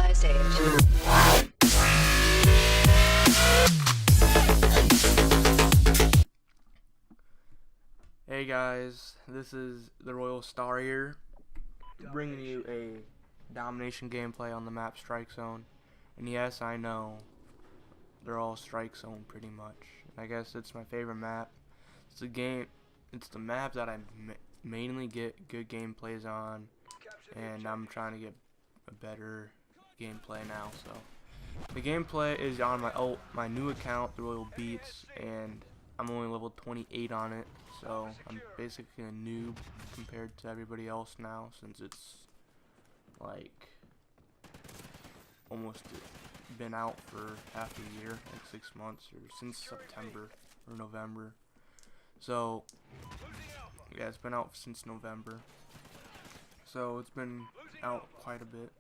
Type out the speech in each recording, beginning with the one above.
supply stage. Hey guys, this is the Royal Star here, bringing you a domination gameplay on the map Strike Zone. And yes, I know, they're all Strike Zone pretty much. I guess it's my favorite map. It's the map that I mainly get good gameplays on, and I'm trying to get a better gameplay now. So the gameplay is on my new account, the Royal Beats, and I'm only level 28 on it. So I'm basically a noob compared to everybody else now, since it's like almost been out for half a year, like 6 months, or since September or November. So yeah, it's been out since November. So it's been out quite a bit,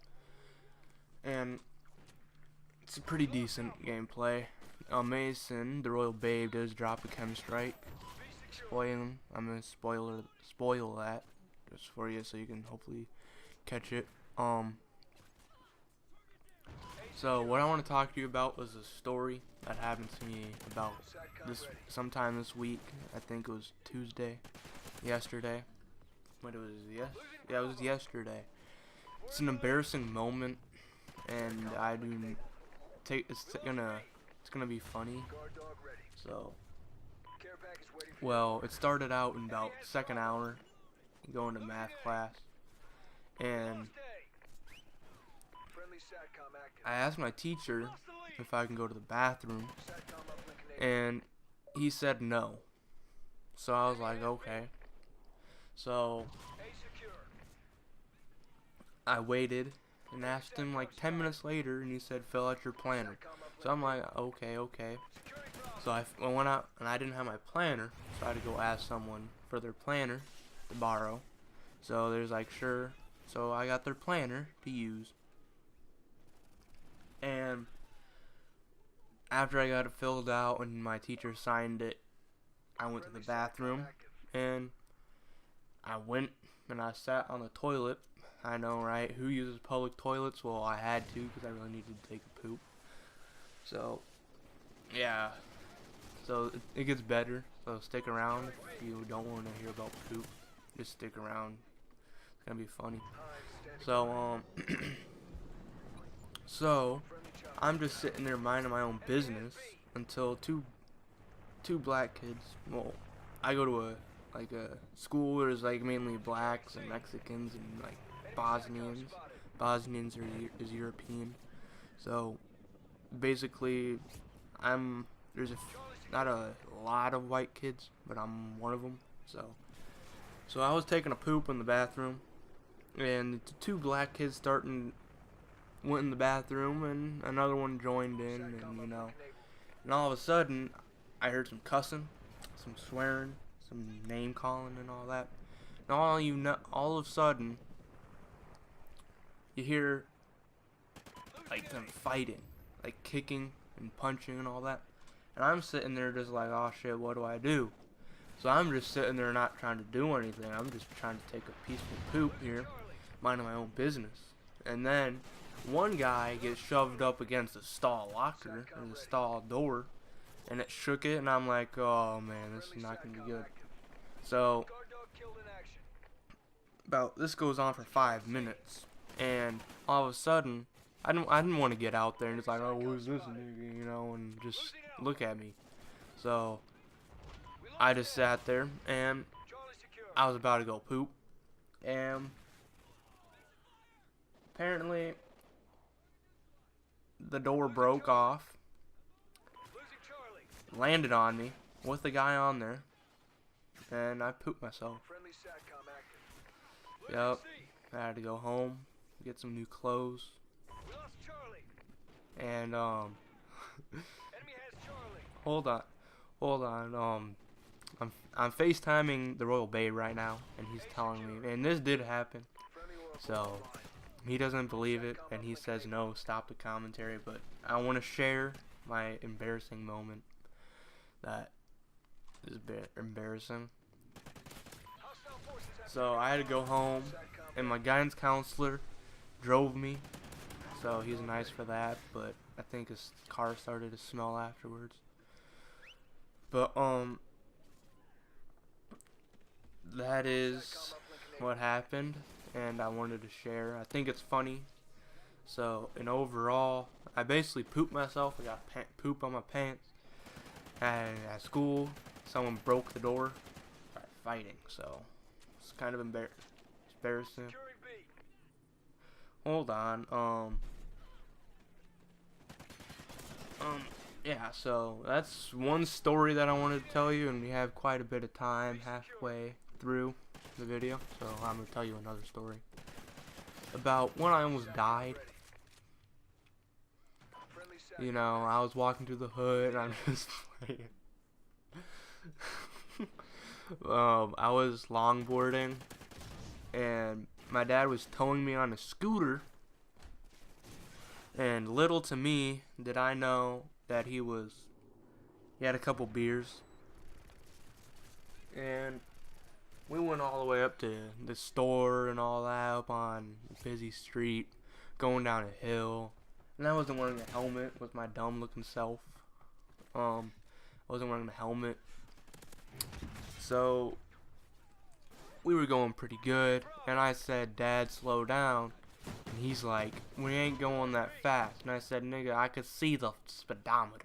and it's a pretty decent gameplay. Mason, the Royal Babe, does drop a chem strike. I'm gonna spoil that just for you, so you can hopefully catch it. So what I want to talk to you about was a story that happened to me about sometime this week. I think it was yesterday. But it was yesterday. It's an embarrassing moment, and it's gonna be funny. So, well, it started out in about second hour, going to math class, and I asked my teacher if I can go to the bathroom, and he said no. So I was like, okay. So I waited and asked him like 10 minutes later, and he said, fill out your planner. So I'm like, okay. So I went out, and I didn't have my planner, so I had to go ask someone for their planner to borrow. So there's like, sure. So I got their planner to use. And after I got it filled out and my teacher signed it, I went to the bathroom, and I went and I sat on the toilet. I know, right? Who uses public toilets? Well, I had to, because I really needed to take a poop. So, yeah. So it gets better. So stick around if you don't want to hear about poop. Just stick around. It's gonna be funny. So so I'm just sitting there minding my own business until two black kids. Well, I go to a school where there's like mainly blacks and Mexicans and like Bosnians. Bosnians is European. So basically, there's not a lot of white kids, but I'm one of them. So I was taking a poop in the bathroom, and the two black kids went in the bathroom, and another one joined in, and and all of a sudden I heard some cussing, some swearing, some name calling, and all that. And all of a sudden you hear like them fighting, like kicking and punching and all that. And I'm sitting there just like, oh shit, what do I do? So I'm just sitting there not trying to do anything. I'm just trying to take a peaceful poop here, minding my own business. And then one guy gets shoved up against the stall locker, or the stall door, and it shook it, and I'm like, oh man, this is not gonna be good. So this goes on for 5 minutes, and all of a sudden, I didn't want to get out there and just like, oh, who's this nigga, and just look at me. So I just sat there, and I was about to go poop, and apparently the door broke off, landed on me with the guy on there, and I pooped myself. Yep, I had to go home, get some new clothes, and hold on, I'm FaceTiming the Royal Babe right now, and he's telling me, and this did happen, so he doesn't believe it, and he says no, stop the commentary, but I want to share my embarrassing moment that is a bit embarrassing. So I had to go home, and my guidance counselor drove me so he's nice for that. But I think his car started to smell afterwards. But that is what happened, and I wanted to share. I think it's funny. So, and overall, I basically pooped myself. I got poop on my pants. And at school, someone broke the door, started fighting. So, it's kind of embarrassing. Hold on. Yeah. So that's one story that I wanted to tell you, and we have quite a bit of time halfway through the video, so I'm gonna tell you another story about when I almost died. You know, I was walking through the hood and I'm just playing. I was longboarding and my dad was towing me on a scooter, and little to me did I know that he had a couple beers, and we went all the way up to the store and all that up on a busy street, going down a hill. And I wasn't wearing a helmet with my dumb looking self. I wasn't wearing a helmet. So we were going pretty good, and I said, "Dad, slow down." And he's like, "We ain't going that fast." And I said, "Nigga, I could see the speedometer.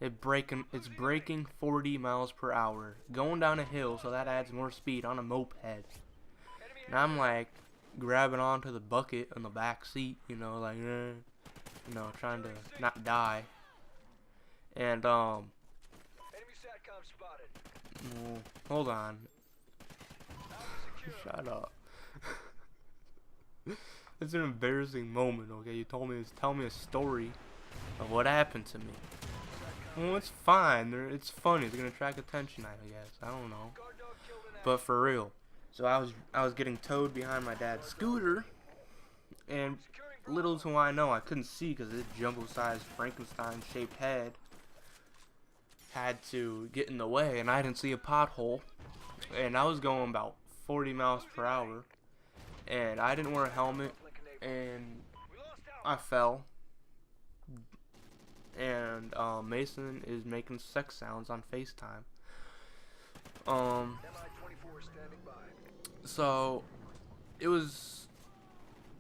It's braking 40 miles per hour, going down a hill, so that adds more speed on a moped." And I'm like grabbing onto the bucket in the back seat, you know, like, trying to not die. And hold on. Shut up. It's an embarrassing moment, okay? You tell me a story of what happened to me. Well, it's fine. It's funny. It's gonna attract attention, I guess. I don't know. But for real. So I was getting towed behind my dad's scooter, and little to I know, I couldn't see because this jumbo-sized Frankenstein-shaped head had to get in the way, and I didn't see a pothole. And I was going about 40 miles per hour, and I didn't wear a helmet, and I fell. And Mason is making sex sounds on FaceTime. So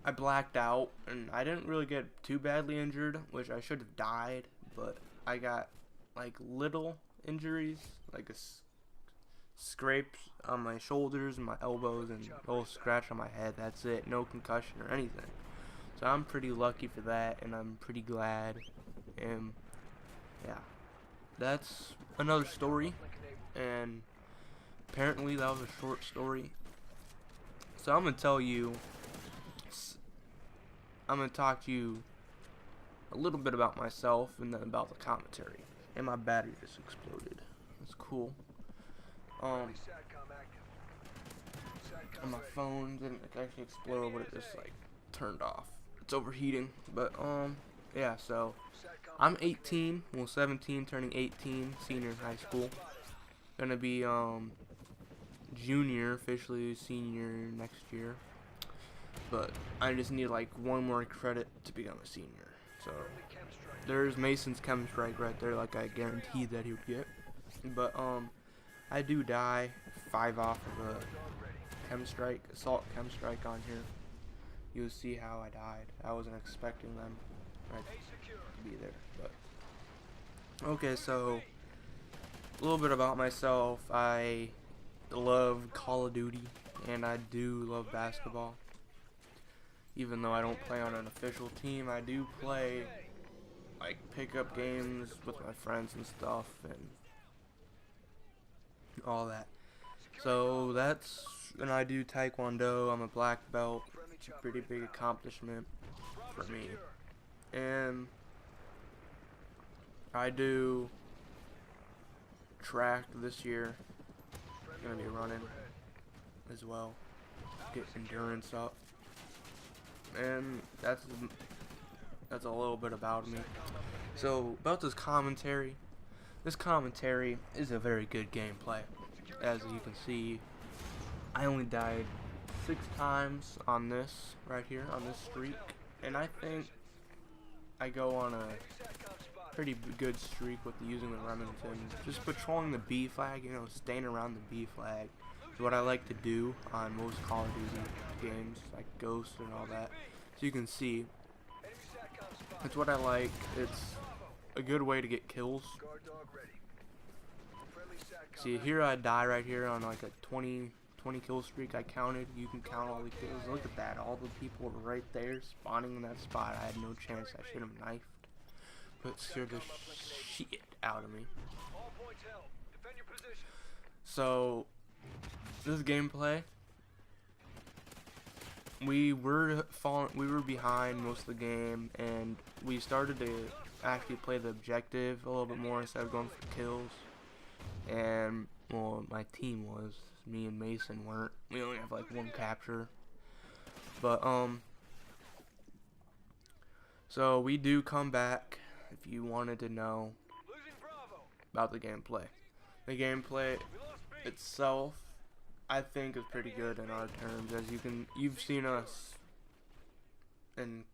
I blacked out, and I didn't really get too badly injured, which I should have died, but I got like little injuries, like a scrapes on my shoulders and my elbows and a little scratch on my head. That's it. No concussion or anything. So I'm pretty lucky for that, and I'm pretty glad. And yeah, that's another story, and apparently that was a short story. So I'm gonna talk to you a little bit about myself, and then about the commentary. And my battery just exploded. That's cool. On my phone didn't actually explode, but it just like turned off. It's overheating. But yeah, so I'm 18, well 17, turning 18, senior in high school. Gonna be junior, officially senior next year. But I just need like one more credit to become a senior. So there's Mason's chem strike right there, like I guaranteed that he would get. But I do die 5 off of a chem strike, assault chem strike on here. You'll see how I died. I wasn't expecting them to be there. But okay, so a little bit about myself. I love Call of Duty, and I do love basketball. Even though I don't play on an official team, I do play like pickup games with my friends and stuff and all that. So and I do Taekwondo. I'm a black belt. It's a pretty big accomplishment for me. And I do track this year. Gonna be running as well. Get endurance up. And that's a little bit about me. So about this commentary is a very good gameplay. As you can see, I only died 6 times on this right here, on this streak. and I think I go on a pretty good streak with using the Remington. Just patrolling the B flag, you know, staying around the B flag is what I like to do on most Call of Duty games, like Ghost and all that. So you can see, it's what I like. It's a good way to get kills. See, here I die right here on like a 20 kill streak I counted. You can count all the kills. Look at that. All the people were right there spawning in that spot. I had no chance. I should have knifed. But scared the shit out of me. So, this gameplay, we were behind most of the game, and we started to actually play the objective a little bit more instead of going for kills. And well, my team was. Me and Mason weren't. We only have like one capture. But so we do come back. If you wanted to know about the gameplay, the gameplay itself, I think, is pretty good in our terms. As you've seen us in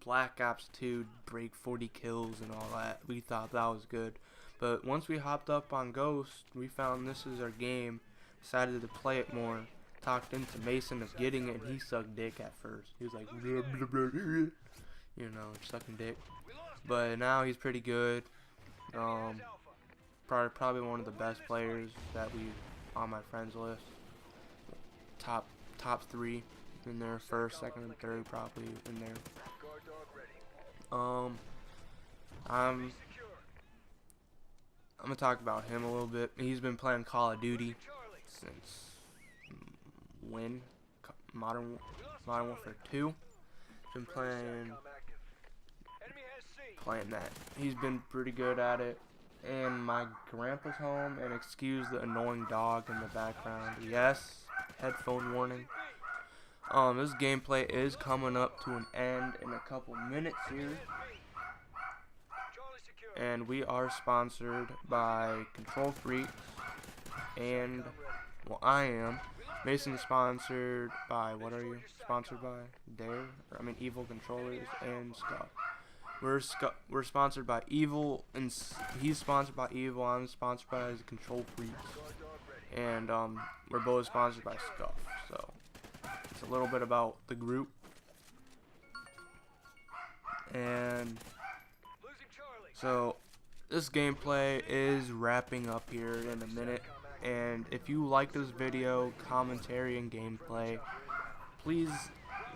Black Ops 2 break 40 kills and all that. We thought that was good, but once we hopped up on Ghost, we found this is our game. Decided to play it more. Talked into Mason of getting it, and he sucked dick at first. He was like, blah, blah, blah, blah, you know, sucking dick. But now he's pretty good. Probably one of the best players that we on my friends list. Top 3 in there, first, second, and third probably in there. I'm gonna talk about him a little bit. He's been playing Call of Duty since when? Modern Warfare 2. Been playing that. He's been pretty good at it. And my grandpa's home, and excuse the annoying dog in the background. Yes, headphone warning. This gameplay is coming up to an end in a couple minutes here. And we are sponsored by Control Freaks, and well, I am. Mason's sponsored by, what are you sponsored by? Evil Controllers and Scuff. We're sponsored by Evil, and he's sponsored by Evil. I'm sponsored by Control Freaks, and we're both sponsored by Scuff. So it's a little bit about the group, and so this gameplay is wrapping up here in a minute. And if you like this video, commentary, and gameplay, please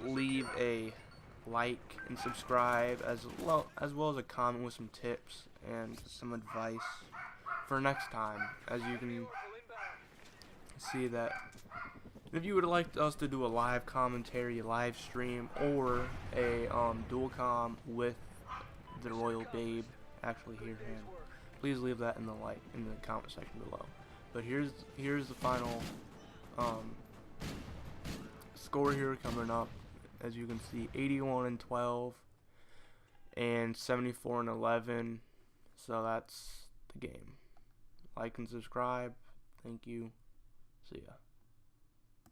leave a like and subscribe, as well as a comment with some tips and some advice for next time. As you can see, that if you would like us to do a live commentary, live stream, or a dual com with the Royal Babe, actually hear him, please leave that in the comment section below. But here's the final score here coming up. As you can see, 81-12 and 74-11. So that's the game. Like and subscribe. Thank you. See ya.